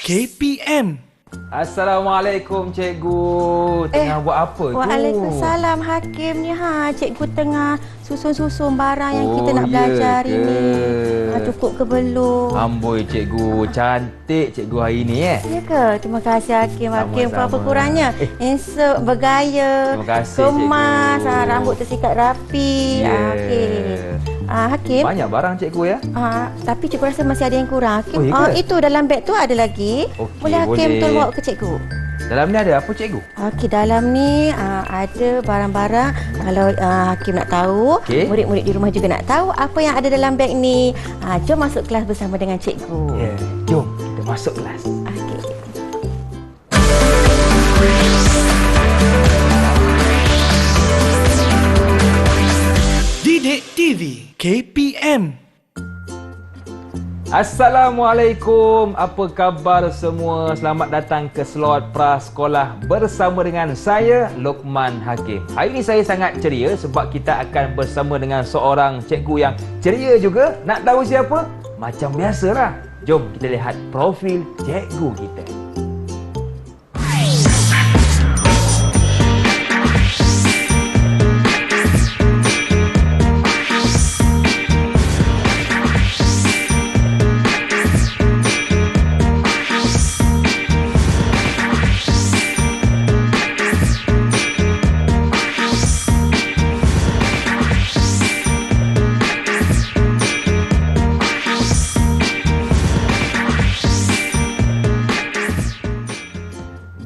KPM. Assalamualaikum cikgu. Tengah buat apa tu? Waalaikumsalam Hakim ni. Cikgu tengah susun-susun barang yang kita nak belajar hari ni. Cukup ke belum? Amboi cikgu, cantik cikgu hari ni Ya ke? Terima kasih Hakim. Hakim apa kurangnya? Handsome, bergaya, Terima kasih kemas, cikgu. rambut tersikat rapi. Okey. Hakim. Banyak barang cikgu ya? Tapi cikgu rasa masih ada yang kurang. Hakim, Oh, ya ke? itu dalam beg tu ada lagi. Okey, Boleh Hakim boleh. tolong bawa ke cikgu? Dalam ni ada apa cikgu? Okey, dalam ni ada barang-barang. Kalau Hakim nak tahu, Okey. murid-murid di rumah juga nak tahu apa yang ada dalam beg ni. Jom masuk kelas bersama dengan cikgu. Ya, jom kita masuk kelas. Okey. Didik TV KPM. Assalamualaikum, apa khabar semua? Selamat datang ke slot Prasekolah bersama dengan saya, Luqman Hakim. Hari ini saya sangat ceria sebab kita akan bersama dengan seorang cikgu yang ceria juga. Nak tahu siapa? Macam biasalah. Jom kita lihat profil cikgu kita.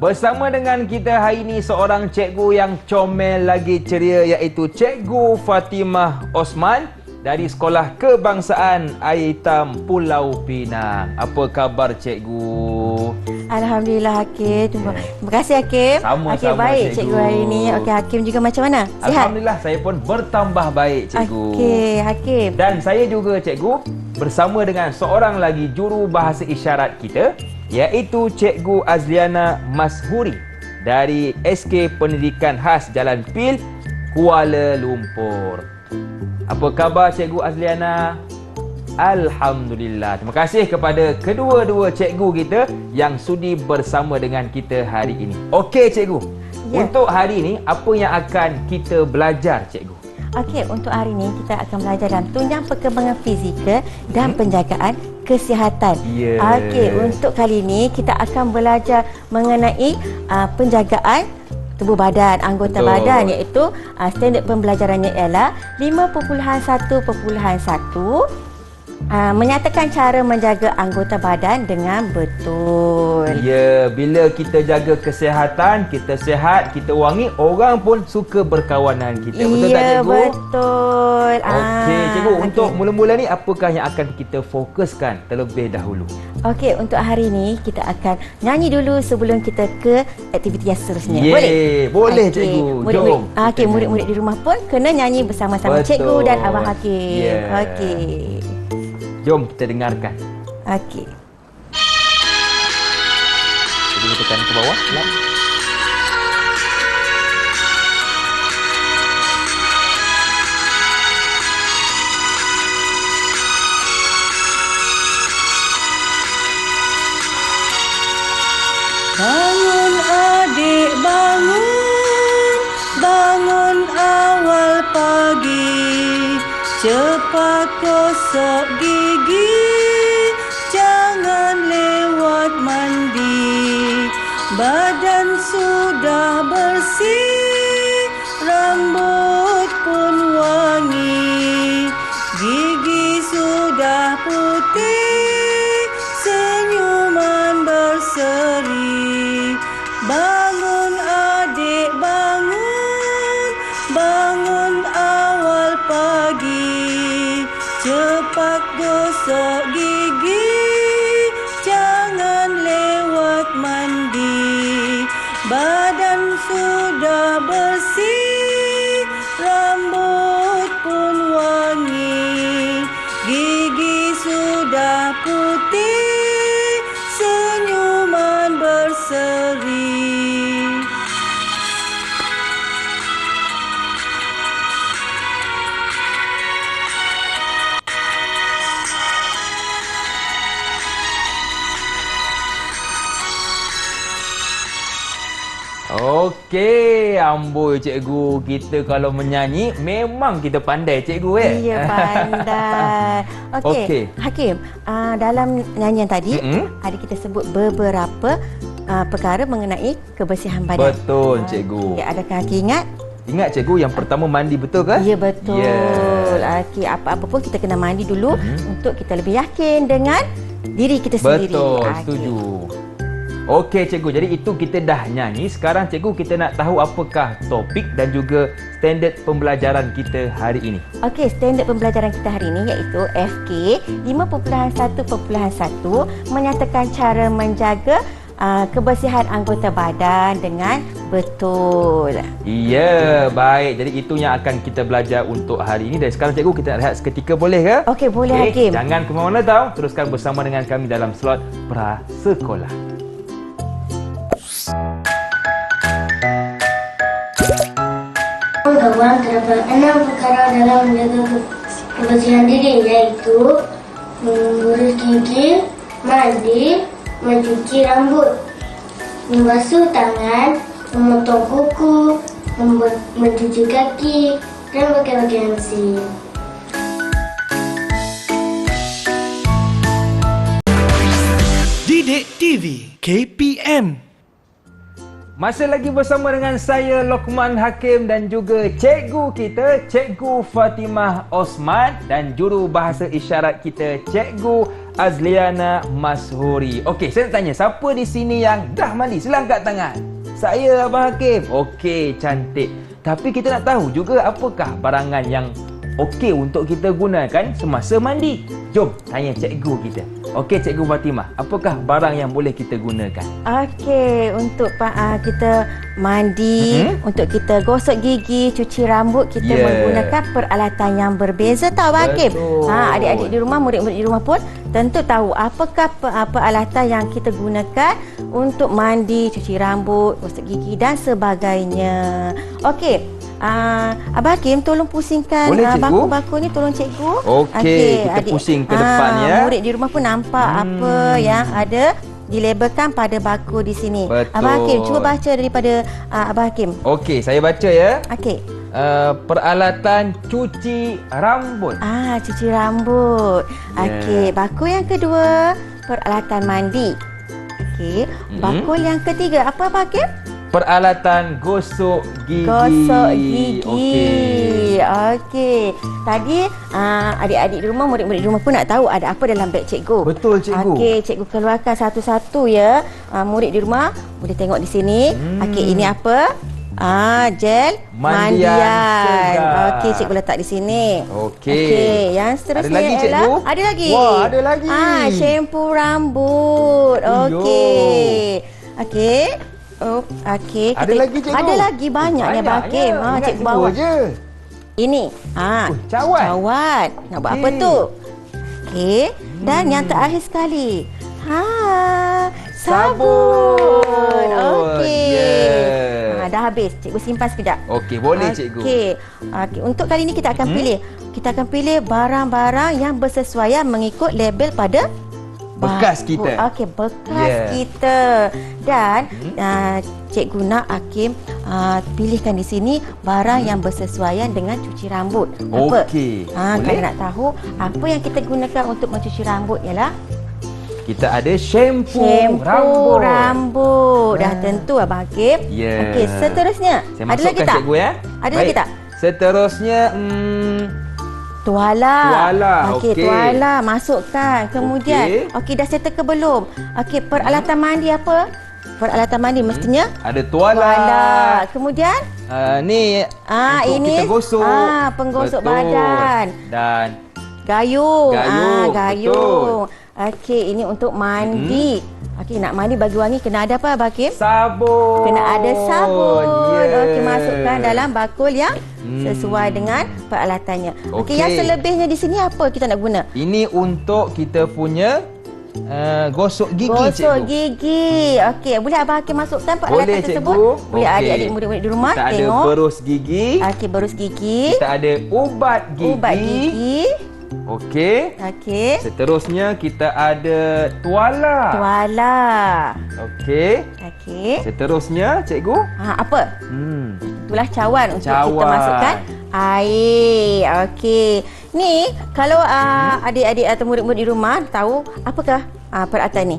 Bersama dengan kita hari ini seorang cikgu yang comel lagi ceria, iaitu Cikgu Fatimah Osman dari Sekolah Kebangsaan Air Hitam Pulau Pinang. Apa khabar cikgu? Alhamdulillah Hakim. Terima kasih Hakim. Sama-sama, Hakim baik cikgu. cikgu hari ni. Okey, Hakim juga macam mana? Sihat? Alhamdulillah saya pun bertambah baik cikgu. Okey, Hakim. Dan saya juga cikgu bersama dengan seorang lagi juru bahasa isyarat kita, iaitu Cikgu Azliana Mashuri dari SK Pendidikan Khas Jalan Pil, Kuala Lumpur. Apa khabar Cikgu Azliana? Alhamdulillah. Terima kasih kepada kedua-dua cikgu kita yang sudi bersama dengan kita hari ini. Okey cikgu. Ya. Untuk hari ini apa yang akan kita belajar cikgu? Okey, untuk hari ini kita akan belajar dalam tunjang perkembangan fizikal dan penjagaan kesihatan. Ya. Okey, untuk kali ini kita akan belajar mengenai penjagaan tubuh badan, anggota Betul. badan, iaitu standard pembelajarannya ialah 5.1.1 menyatakan cara menjaga anggota badan dengan betul. Ya, bila kita jaga kesihatan, kita sihat, kita wangi, orang pun suka berkawan dengan kita. Betul tak cikgu? Betul. Okey, cikgu, untuk mula-mula ni apakah yang akan kita fokuskan terlebih dahulu? Okey, untuk hari ini kita akan nyanyi dulu sebelum kita ke aktiviti yang seterusnya. Boleh? Boleh Okey, cikgu. Murid-murid, Jom. okey, murid-murid di rumah pun kena nyanyi bersama-sama Betul. cikgu dan Abang Hakim. Ya. Okey. Jom kita dengarkan. Okey. Jadi kita tekan ke bawah. Lap. Bangun adik bangun, bangun awal pagi, cepat gosok gigi, jangan lewat mandi, badan sudah bersih, rambut pun wangi, gigi sudah putih, senyuman berseri. Bangun adik bangun, bangun awal pagi, cepat gosok gigi, jangan lewat mandi, badan sudah bersih, rambut pun wangi, gigi sudah putih, senyuman berseri. amboi cikgu. Kita kalau menyanyi memang kita pandai cikgu Ya, pandai. Okey. Hakim, dalam nyanyian tadi ada kita sebut beberapa perkara mengenai kebersihan badan. Betul cikgu. Ya, adakah Hakim ingat? Ingat cikgu yang pertama mandi, betul ke? Ya, betul. Okey, apa-apa pun kita kena mandi dulu untuk kita lebih yakin dengan diri kita sendiri. Betul, setuju. Okey cikgu, jadi itu kita dah nyanyi. Sekarang cikgu kita nak tahu apakah topik dan juga standard pembelajaran kita hari ini. Okey, standard pembelajaran kita hari ini iaitu FK 5.1.1 menyatakan cara menjaga kebersihan anggota badan dengan betul. Ya, baik. Jadi itu yang akan kita belajar untuk hari ini. Dan sekarang cikgu kita nak rehat seketika, boleh ke? Okey, boleh Hakim. Jangan ke mana-mana tau. Teruskan bersama dengan kami dalam slot Prasekolah. Kawan, terdapat 6 perkara dalam menjaga kebersihan diri, iaitu mengurus gigi, mandi, mencuci rambut, membasuh tangan, memotong kuku, mencuci kaki, dan pakaian bersih. Didik TV KPM. Masih lagi bersama dengan saya Lokman Hakim dan juga cikgu kita, Cikgu Fatimah Osman, dan juru bahasa isyarat kita, Cikgu Azliana Mashuri. Okey, saya nak tanya, siapa di sini yang dah mandi? Sila angkat tangan. Saya, Abang Hakim. Okey, cantik. Tapi kita nak tahu juga apakah barangan yang okey untuk kita gunakan semasa mandi. Jom tanya cikgu kita. Okey Cikgu Fatimah, apakah barang yang boleh kita gunakan? Okey, untuk kita mandi, untuk kita gosok gigi, cuci rambut, kita menggunakan peralatan yang berbeza tau Hakim. Adik-adik di rumah, murid-murid di rumah pun tentu tahu apakah peralatan yang kita gunakan untuk mandi, cuci rambut, gosok gigi dan sebagainya. Okey. Abang Hakim, tolong pusingkan bangku-bangku ni, tolong cikgu. Okey, kita pusing ke depan ya. Murid di rumah pun nampak apa yang ada dilabelkan pada bangku di sini. Betul. Abang Hakim, cuba baca daripada Abang Hakim. Okey, saya baca ya. Okey. Peralatan cuci rambut. Cuci rambut. Okey, bangku yang kedua, peralatan mandi. Okey, bangku yang ketiga apa Abang Hakim? Peralatan gosok gigi. Gosok gigi. Okey. Tadi adik-adik di rumah, murid-murid di rumah pun nak tahu ada apa dalam beg cikgu. Betul cikgu. Okey, cikgu keluarkan satu-satu ya. Murid di rumah boleh tengok di sini. Okey, ini apa? Gel mandian. Okey, cikgu letak di sini. Okey, yang seterusnya ada lagi, cikgu? Ada lagi. Wah, ada lagi. Shampoo rambut. Okey. Okey. Okey. Ada lagi cikgu? Ada lagi banyak ni Abang Hakim. Cikgu bawa. Ini. Cawat. Cawat. Nak buat apa tu? Okey. Dan yang terakhir sekali. Sabun. Okey. Dah habis. Cikgu simpan sekejap. Okey, boleh cikgu. Okey. Untuk kali ini kita akan pilih. Kita akan pilih barang-barang yang bersesuaian mengikut label pada bekas kita. Okey, bekas kita. Dan cikgu nak Hakim pilihkan di sini barang yang bersesuaian dengan cuci rambut. Okey. Kalau nak tahu apa yang kita gunakan untuk mencuci rambut ialah kita ada shampoo rambut. Dah tentu Abang Hakim. Okey, seterusnya saya ada lagi tak? Cikgu ya. Ada lagi tak? Seterusnya Tuala. Okey, okey. tuala masukkan. Kemudian, okey dah settle ke belum? Okey, peralatan mandi apa? Peralatan mandi mestinya ada tuala. Kemudian ni untuk ini kita gosok. penggosok badan. Dan gayung. Gayung. Gayung. Okey, ini untuk mandi. Okey, nak mandi bagi wangi kena ada apa Abang Hakim? Sabun. Kena ada sabun. Okey, masukkan dalam bakul yang sesuai dengan peralatannya. Okey, yang selebihnya di sini apa kita nak guna? Ini untuk kita punya gosok gigi, gosok cikgu. Gigi. Okey, boleh Abang Hakim masukkan peralatan boleh, tersebut? Cikgu. Boleh adik-adik murid-murid di rumah kita tengok. Kita ada berus gigi. Okey, berus gigi. Kita ada ubat gigi. Ubat gigi. Okey. Okey. Seterusnya kita ada tuala. Tuala. Okey. Okey. Seterusnya, cikgu. Apa? itulah cawan untuk kita Cawan. masukkan air. Okey. Ni kalau adik-adik atau murid-murid di rumah tahu apakah peralatan ni?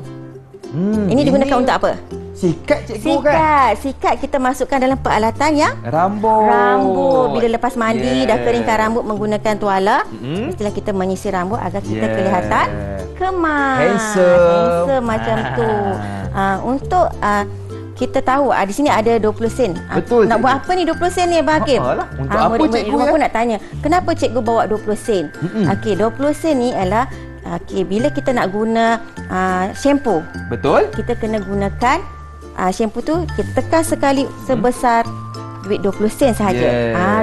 Ini digunakan untuk apa? Sikat cikgu kan? Sikat kita masukkan dalam peralatan yang Rambut. Bila lepas mandi dah keringkan rambut menggunakan tuala, mestilah kita menyisir rambut agar kita kelihatan kemas. Handsome. Macam tu. Untuk kita tahu di sini ada 20 sen. Betul, Nak cikgu. buat apa ni 20 sen ni Abang Hakim? Alah, untuk apa murid-murid cikgu, di rumah ya? pun nak tanya, kenapa cikgu bawa 20 sen? Okey, 20 sen ni ialah bila kita nak guna shampoo, Betul? kita kena gunakan shampoo tu kita tekan sekali sebesar duit 20 sen sahaja.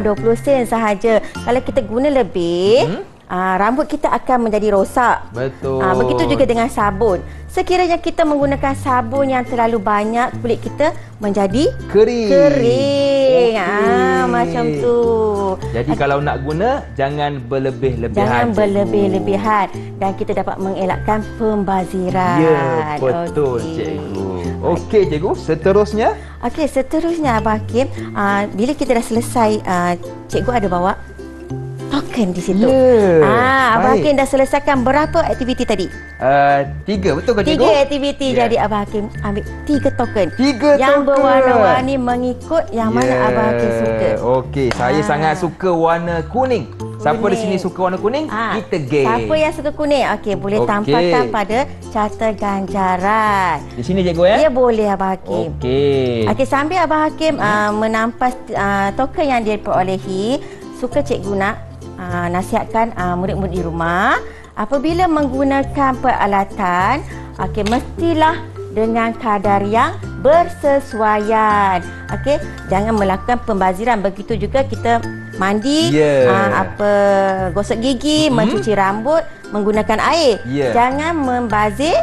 20 sen sahaja. Kalau kita guna lebih, rambut kita akan menjadi rosak. Betul. Begitu juga dengan sabun. Sekiranya kita menggunakan sabun yang terlalu banyak, kulit kita menjadi Kering. Okey. Macam tu. Jadi kalau nak guna, jangan berlebih-lebihan. Jangan cikgu. berlebih-lebihan dan kita dapat mengelakkan pembaziran. Ya, betul cikgu. Okey cikgu, seterusnya. Okey, seterusnya Abang Hakim, bila kita dah selesai, cikgu ada bawa token di situ. Ya, Abang baik. Hakim dah selesaikan berapa aktiviti tadi? 3, betul ke cikgu? 3 aktiviti. Ya. Jadi Abang Hakim ambil 3 token. 3 yang token. berwarna-warni mengikut yang mana Abang Hakim suka. Okey, saya sangat suka warna kuning. Siapa di sini suka warna kuning? Kita geng. Siapa yang suka kuning? Okey, boleh Okey. tampakkan pada carta ganjaran. Di sini cikgu ya? Ya, boleh Abang Hakim. Okey. Okey, sambil Abang Hakim menampas token yang dia perolehi, suka cikgu nak nasihatkan murid-murid di rumah, apabila menggunakan peralatan, mestilah dengan kadar yang bersesuaian. Okey, jangan melakukan pembaziran. Begitu juga kita mandi, gosok gigi, mencuci rambut menggunakan air. Jangan membazir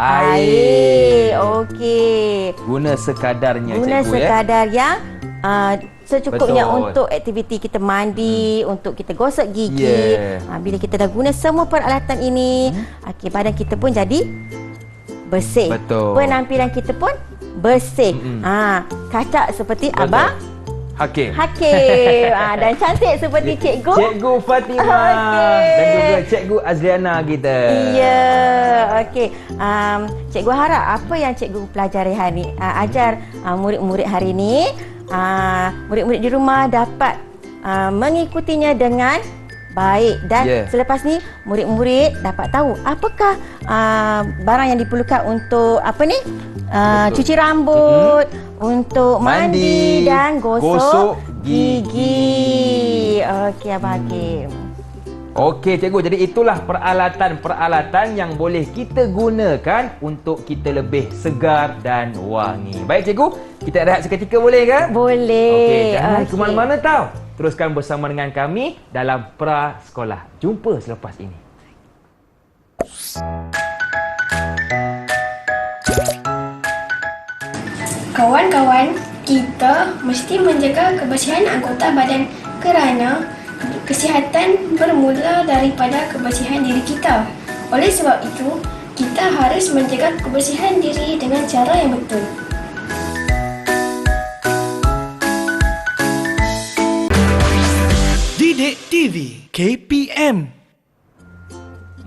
air. Okey. Guna sekadarnya Guna cikgu sekadar yang secukupnya Betul. untuk aktiviti kita mandi, untuk kita gosok gigi. Bila kita dah guna semua peralatan ini, badan kita pun jadi bersih. Betul. Penampilan kita pun bersih. Kacak seperti Abang Hakim. dan cantik seperti cikgu. Cikgu Fatimah dan juga Cikgu Azliana kita. Ya, okey. Cikgu harap apa yang cikgu pelajari hari ini, ajar murid-murid hari ini, murid-murid di rumah dapat mengikutinya dengan baik dan selepas ni murid-murid dapat tahu apakah barang yang diperlukan untuk cuci rambut, untuk mandi dan gosok gigi. Okey Abang Hakim. Okey cikgu, jadi itulah peralatan-peralatan yang boleh kita gunakan untuk kita lebih segar dan wangi. Baik cikgu, kita rehat seketika boleh ke? Boleh. Okey, jangan ke mana-mana tau. Teruskan bersama dengan kami dalam Pra Sekolah. Jumpa selepas ini. Kawan-kawan, kita mesti menjaga kebersihan anggota badan kerana kesihatan bermula daripada kebersihan diri kita. Oleh sebab itu, kita harus menjaga kebersihan diri dengan cara yang betul. Didik TV KPM.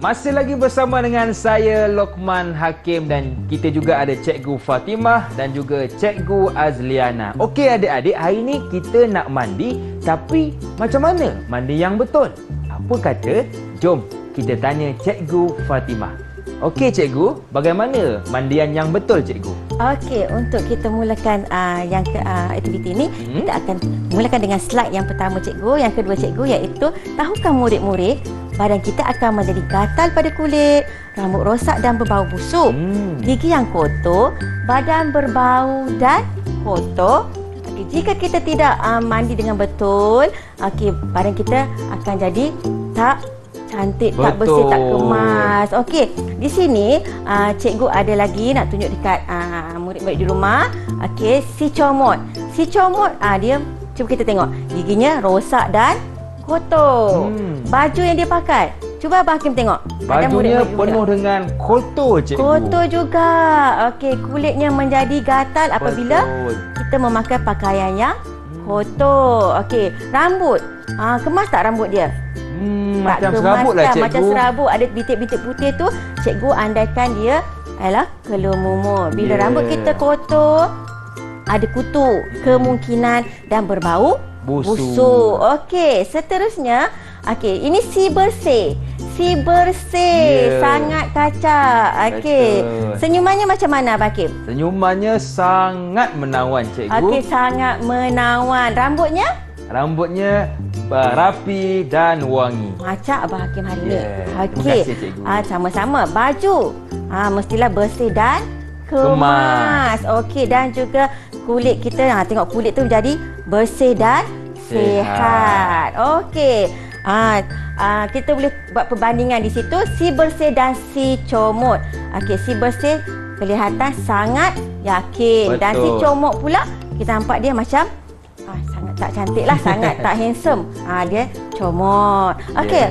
Masih lagi bersama dengan saya Lokman Hakim dan kita juga ada Cikgu Fatimah dan juga Cikgu Azliana. Okey adik-adik, hari ni kita nak mandi tapi macam mana mandi yang betul? Apa kata? Jom kita tanya Cikgu Fatimah. Okey Cikgu, bagaimana mandian yang betul Cikgu? Okey, untuk kita mulakan aktiviti ini, kita akan mulakan dengan slide yang pertama Cikgu. Yang kedua Cikgu iaitu tahukah murid-murid badan kita akan menjadi gatal pada kulit, rambut rosak dan berbau busuk. Gigi yang kotor, badan berbau dan kotor. Okey, jika kita tidak mandi dengan betul, badan kita akan jadi tak cantik, tak bersih, tak kemas. Okey, di sini cikgu ada lagi nak tunjuk dekat murid-murid di rumah. Okey, si comot. Si comot dia, cuba kita tengok, giginya rosak dan kotor. Baju yang dia pakai, cuba Abang Hakim tengok. Bajunya penuh dengan kotor Cikgu. Kotor juga. Okey, kulitnya menjadi gatal apabila kita memakai pakaian yang kotor. Okey, rambut. Kemas tak rambut dia? Macam serabut lah, cikgu. Macam serabut, ada bintik-bintik putih tu. Cikgu andaikan dia kelumumut. Bila rambut kita kotor, ada kutu, kemungkinan dan berbau busuk. Okey, seterusnya, ini si bersih. Si bersih, sangat kacak. Okey. Senyumannya macam mana, Abang Hakim? Senyumannya sangat menawan, cikgu. Okey, sangat menawan. Rambutnya? Rambutnya rapi dan wangi. Macam Abang Hakim hari ni. Terima Okey. kasih, cikgu. Sama-sama. Baju. Mestilah bersih dan kemas. Okey, dan juga kulit kita, tengok kulit tu jadi bersih dan sihat. Okey. Kita boleh buat perbandingan di situ, si bersih dan si comot. Okey, si bersih kelihatan sangat yakin. Betul. Dan si comot pula kita nampak dia macam sangat tak cantik lah, sangat tak handsome. Dia comot. Okey,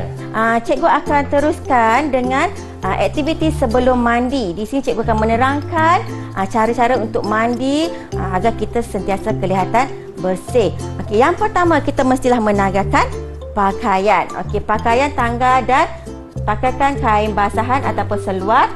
cikgu akan teruskan dengan aktiviti sebelum mandi. Di sini cikgu akan menerangkan cara-cara untuk mandi agar kita sentiasa kelihatan bersih. Okey, yang pertama kita mestilah menanggalkan pakaian. Okey, pakaian tangga dan pakaikan kain basahan ataupun seluar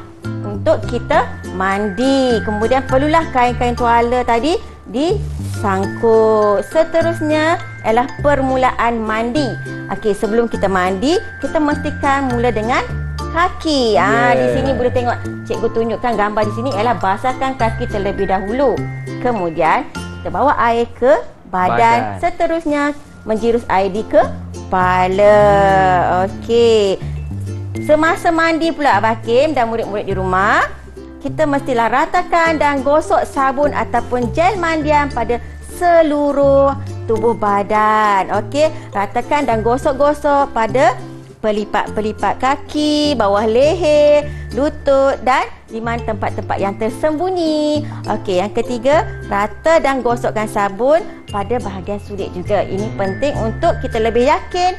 untuk kita mandi. Kemudian perlulah kain-kain tuala tadi disangkut. Seterusnya ialah permulaan mandi. Okey, sebelum kita mandi, kita mestikan mula dengan kaki. Di sini boleh tengok cikgu tunjukkan gambar di sini ialah basahkan kaki terlebih dahulu. Kemudian kita bawa air ke badan. Seterusnya menjirus air di kepala. Okey. Semasa mandi pula Abang Hakim dan murid-murid di rumah, kita mestilah ratakan dan gosok sabun ataupun gel mandian pada seluruh tubuh badan. Okey, ratakan dan gosok-gosok pada pelipat-pelipat kaki, bawah leher, lutut dan di mana tempat-tempat yang tersembunyi. Okey, yang ketiga, rata dan gosokkan sabun pada bahagian sulit juga. Ini penting untuk kita lebih yakin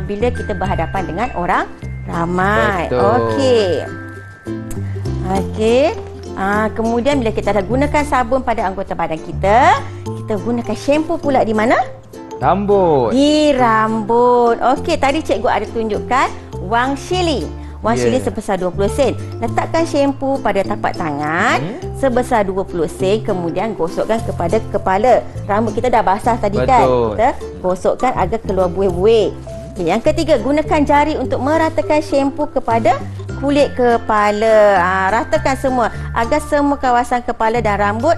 bila kita berhadapan dengan orang ramai. Okey. Okey. Kemudian bila kita dah gunakan sabun pada anggota badan kita, kita gunakan shampoo pula di mana? Rambut. Di rambut. Okey, tadi cikgu ada tunjukkan wang shilling. Wang shilling sebesar 20 sen. Letakkan shampoo pada tapak tangan sebesar 20 sen, kemudian gosokkan kepada kepala. Rambut kita dah basah tadi. Betul. Kan? Kita gosokkan agar keluar buih-buih. Yang ketiga, gunakan jari untuk meratakan shampoo kepada kulit kepala. Ratakan semua agar semua kawasan kepala dan rambut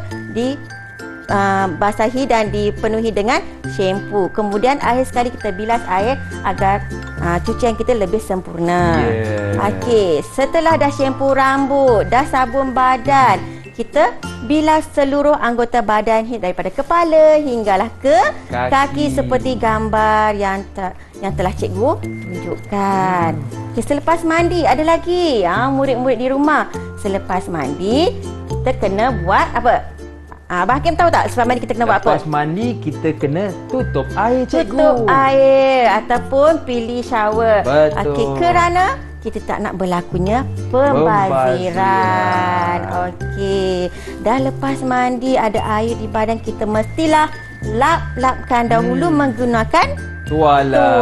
basahi dan dipenuhi dengan shampoo. Kemudian akhir sekali kita bilas air agar cucian kita lebih sempurna. Okey, setelah dah shampoo rambut, dah sabun badan, kita bilas seluruh anggota badan daripada kepala hinggalah ke kaki seperti gambar yang telah cikgu tunjukkan. Okay, selepas mandi ada lagi murid-murid di rumah. Selepas mandi kita kena buat apa? Abang Hakim tahu tak selepas mandi kita kena buat apa? Selepas mandi kita kena tutup air, cikgu. Tutup air ataupun pilih shower. Betul. Okey, kerana kita tak nak berlakunya pembaziran. Okey. Dah lepas mandi ada air di badan, kita mestilah lap-lapkan dahulu menggunakan tuala.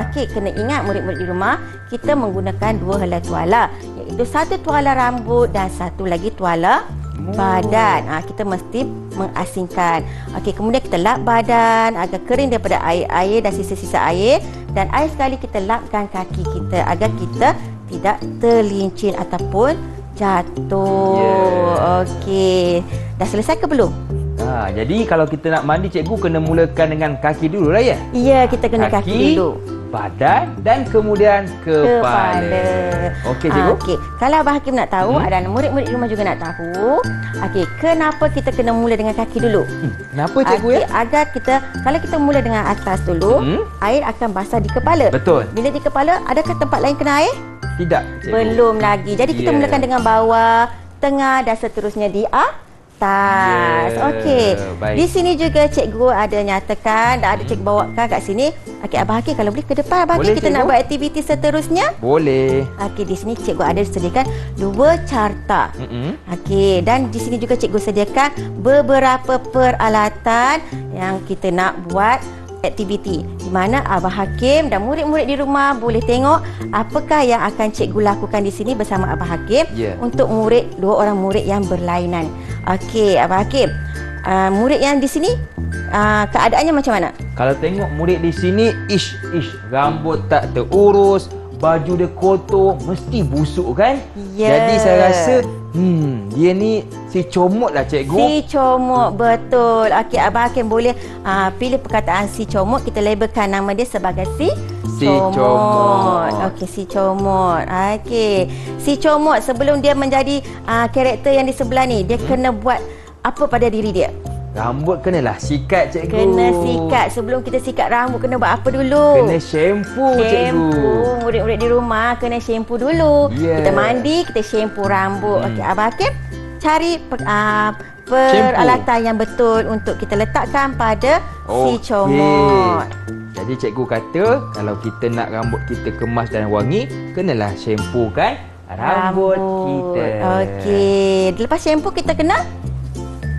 Okey, kena ingat murid-murid di rumah, kita menggunakan 2 helai tuala, iaitu satu tuala rambut dan satu lagi tuala badan. Kita mesti mengasingkan. Okey, kemudian kita lap badan agar kering daripada air dan sisa-sisa air, dan air sekali kita lapkan kaki kita agar kita tidak terlincin ataupun jatuh. Okey. Dah selesai ke belum? Jadi kalau kita nak mandi, cikgu kena mulakan dengan kaki dulu lah ya? Ya, kita kena kaki dulu. Badan dan kemudian kepala. Okey, cikgu. Okey. Kalau Abang Hakim nak tahu, ada murid-murid di rumah juga nak tahu. Okey, kenapa kita kena mula dengan kaki dulu? Kenapa, cikgu ya? Agar kalau kita mula dengan atas dulu, air akan basah di kepala. Betul. Bila di kepala, adakah tempat lain kena air? Tidak, cikgu. Belum lagi. Jadi kita mulakan dengan bawah, tengah dan seterusnya di Tas. Ya, Okey. baik. Di sini juga cikgu ada nyatakan, ada cikgu bawakan kat sini. Okey, Abang Hakim kalau boleh ke depan Abang Boleh, Hakim, kita nak cikgu. buat aktiviti seterusnya. Boleh. Okey, di sini cikgu ada sediakan 2 carta. Okey, dan di sini juga cikgu sediakan beberapa peralatan yang kita nak buat aktiviti, di mana Abang Hakim dan murid-murid di rumah boleh tengok apakah yang akan cikgu lakukan di sini bersama Abang Hakim untuk dua orang murid yang berlainan. Okey, Abang Hakim, murid yang di sini keadaannya macam mana? Kalau tengok murid di sini, rambut tak terurus, baju dia kotor, mesti busuk kan? Ya. Jadi saya rasa dia ni si comot lah cikgu. Si comot, betul. Okey, Abang Hakim boleh pilih perkataan si comot, kita labelkan nama dia sebagai si comot. Okey, si comot. Okey. Si comot sebelum dia menjadi karakter yang di sebelah ni, dia kena buat apa pada diri dia? Rambut kenalah sikat cikgu. Kena sikat. Sebelum kita sikat rambut, kena buat apa dulu? Kena shampoo cikgu. Murid-murid di rumah kena shampoo dulu. Yeah. Kita mandi, kita shampoo rambut. Okey, Abang Hakim cari peralatan yang betul untuk kita letakkan pada si comot. Jadi cikgu kata kalau kita nak rambut kita kemas dan wangi, kenalah shampoo kan rambut kita. Okey. Lepas shampoo kita kena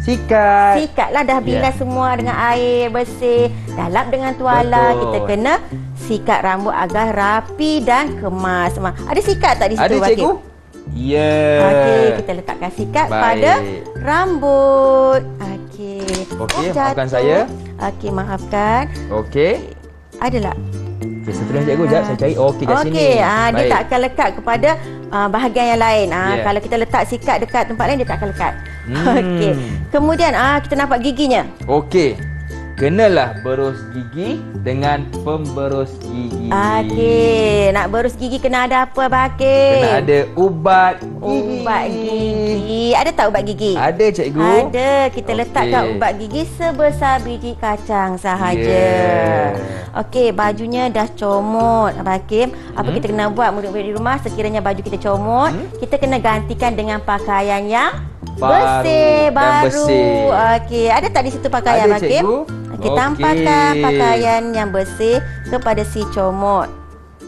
Sikatlah dah bilas semua dengan air bersih, dah lap dengan tuala. Betul. Kita kena sikat rambut agar rapi dan kemas. Ada sikat tak di situ? Ada Hakim? cikgu? Ya. Okey, kita letakkan sikat Baik. pada rambut. Okey. Okey, jatuh. maafkan saya. Okey, maafkan. Okey. Adalah. Okey, satu lagi cikgu, jap saya cari. Okey, kat sini. Okey, dia Baik. tak akan lekat kepada bahagian yang lain. Yeah. Kalau kita letak sikat dekat tempat lain, dia tak akan lekat. Okey. Kemudian kita nampak giginya. Okey. Kenalah berus gigi dengan pemberus gigi. Okey, nak berus gigi kena ada apa, Abang Hakim? Kena ada ubat gigi. Ubat gigi. Ada tak ubat gigi? Ada cikgu. Ada. Kita letakkan ubat gigi sebesar biji kacang sahaja. Yeah. Okey, bajunya dah comot, Abang Hakim. Apa kita kena buat murid-murid di rumah? Sekiranya baju kita comot, kita kena gantikan dengan pakaian yang bersih, dan baru. bersih. Okey, ada tak di situ pakaian, Ada, Abang Hakim? cikgu. Okey, tampakkan pakaian yang bersih kepada si comot.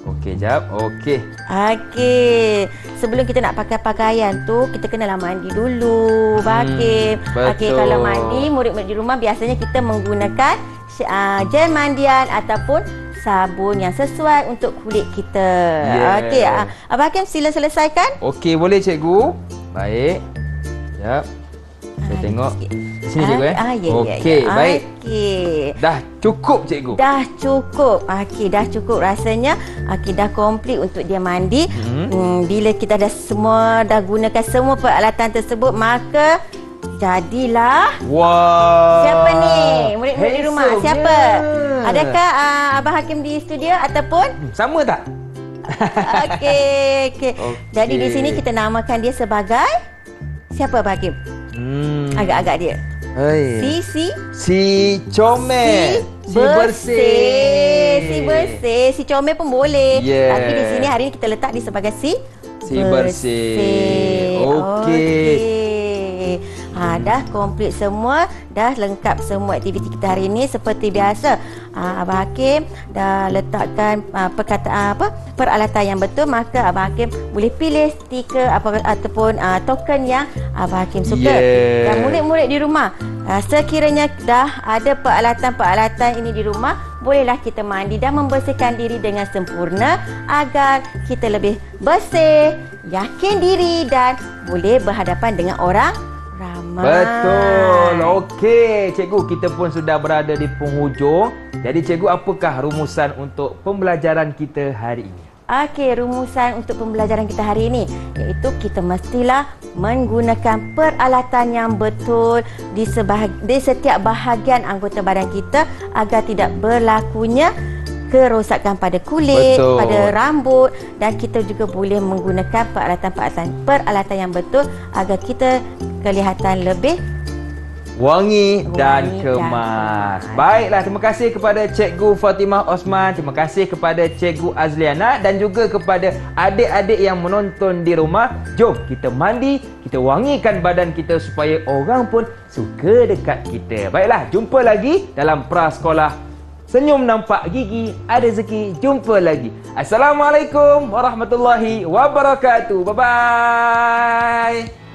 Okey, jap. Okey. Okey. Sebelum kita nak pakai pakaian tu, kita kenalah mandi dulu, Abang Hakim. Okey, betul. kalau mandi, murid-murid di rumah biasanya kita menggunakan gel mandian ataupun sabun yang sesuai untuk kulit kita. Yeah. Okey, Abang Hakim sila selesaikan. Okey, boleh cikgu. Baik. Jap. Saya tengok. Di sini cikgu Okey, baik. Okey. Dah cukup cikgu. Dah cukup. Okey, dah cukup rasanya. Okey, dah komplit untuk dia mandi. Bila kita dah gunakan semua peralatan tersebut, maka jadilah. Wah. Siapa ni? Murid-murid di rumah. Handsome Siapa? dia. Adakah Abang Hakim di studio ataupun? Sama tak? Okey. Jadi di sini kita namakan dia sebagai siapa, Abang Hakim? Agak-agak dia. Hai. Si comel. Si bersih. Si comel pun boleh. Yeah. Tapi di sini hari ini kita letak dia sebagai si bersih. Okey. Dah komplit semua, dah lengkap semua aktiviti kita hari ini seperti biasa. Abang Hakim dah letakkan peralatan yang betul, maka Abang Hakim boleh pilih stiker ataupun token yang Abang Hakim suka. Yeah. Dan murid-murid di rumah, sekiranya dah ada peralatan-peralatan ini di rumah, bolehlah kita mandi dan membersihkan diri dengan sempurna agar kita lebih bersih, yakin diri dan boleh berhadapan dengan orang ramai. Betul. Okey, cikgu, kita pun sudah berada di penghujung. Jadi cikgu, apakah rumusan untuk pembelajaran kita hari ini? Okey, rumusan untuk pembelajaran kita hari ini iaitu kita mestilah menggunakan peralatan yang betul di setiap bahagian anggota badan kita agar tidak berlakunya kerosakan pada kulit, betul. pada rambut, dan kita juga boleh menggunakan peralatan yang betul agar kita kelihatan lebih wangi dan Wangi dan kemas. kemas. Baiklah, terima kasih kepada Cikgu Fatimah Osman, terima kasih kepada Cikgu Azliana dan juga kepada adik-adik yang menonton di rumah. Jom kita mandi, kita wangikan badan kita supaya orang pun suka dekat kita. Baiklah, jumpa lagi dalam Prasekolah. Senyum nampak gigi, ada rezeki, jumpa lagi. Assalamualaikum warahmatullahi wabarakatuh. Bye-bye.